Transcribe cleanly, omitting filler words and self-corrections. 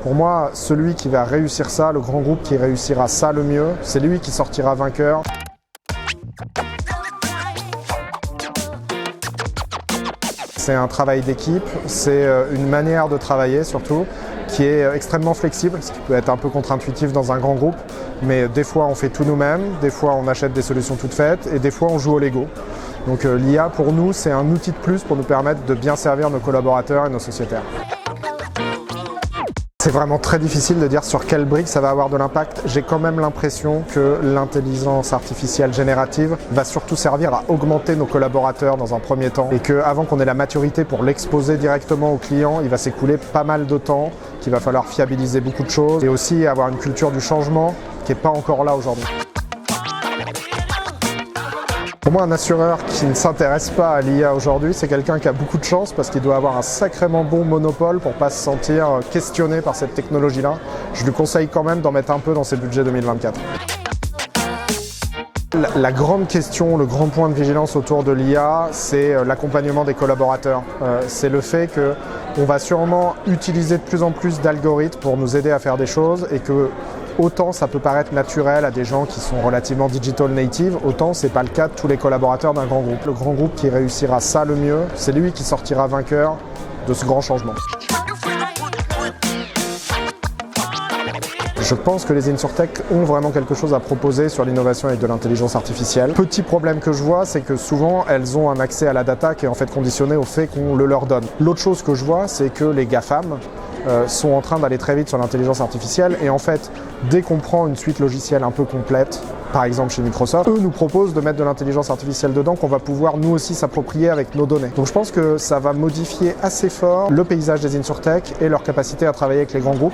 Pour moi, celui qui va réussir ça, le grand groupe qui réussira ça le mieux, c'est lui qui sortira vainqueur. C'est un travail d'équipe, c'est une manière de travailler surtout qui est extrêmement flexible, ce qui peut être un peu contre-intuitif dans un grand groupe, mais des fois on fait tout nous-mêmes, des fois on achète des solutions toutes faites et des fois on joue au Lego. Donc l'IA pour nous c'est un outil de plus pour nous permettre de bien servir nos collaborateurs et nos sociétaires. C'est vraiment très difficile de dire sur quelle brique ça va avoir de l'impact. J'ai quand même l'impression que l'intelligence artificielle générative va surtout servir à augmenter nos collaborateurs dans un premier temps et qu'avant qu'on ait la maturité pour l'exposer directement aux clients, il va s'écouler pas mal de temps, qu'il va falloir fiabiliser beaucoup de choses et aussi avoir une culture du changement qui n'est pas encore là aujourd'hui. Pour moi, un assureur qui ne s'intéresse pas à l'IA aujourd'hui, c'est quelqu'un qui a beaucoup de chance parce qu'il doit avoir un sacrément bon monopole pour ne pas se sentir questionné par cette technologie-là. Je lui conseille quand même d'en mettre un peu dans ses budgets 2024. La grande question, le grand point de vigilance autour de l'IA, c'est l'accompagnement des collaborateurs. C'est le fait qu'on va sûrement utiliser de plus en plus d'algorithmes pour nous aider à faire des choses et que autant ça peut paraître naturel à des gens qui sont relativement digital native, autant c'est pas le cas de tous les collaborateurs d'un grand groupe. Le grand groupe qui réussira ça le mieux, c'est lui qui sortira vainqueur de ce grand changement. Je pense que les InsurTech ont vraiment quelque chose à proposer sur l'innovation avec de l'intelligence artificielle. Petit problème que je vois, c'est que souvent elles ont un accès à la data qui est en fait conditionné au fait qu'on le leur donne. L'autre chose que je vois, c'est que les GAFAM sont en train d'aller très vite sur l'intelligence artificielle et en fait, dès qu'on prend une suite logicielle un peu complète, par exemple chez Microsoft, eux nous proposent de mettre de l'intelligence artificielle dedans qu'on va pouvoir nous aussi s'approprier avec nos données. Donc je pense que ça va modifier assez fort le paysage des InsurTech et leur capacité à travailler avec les grands groupes.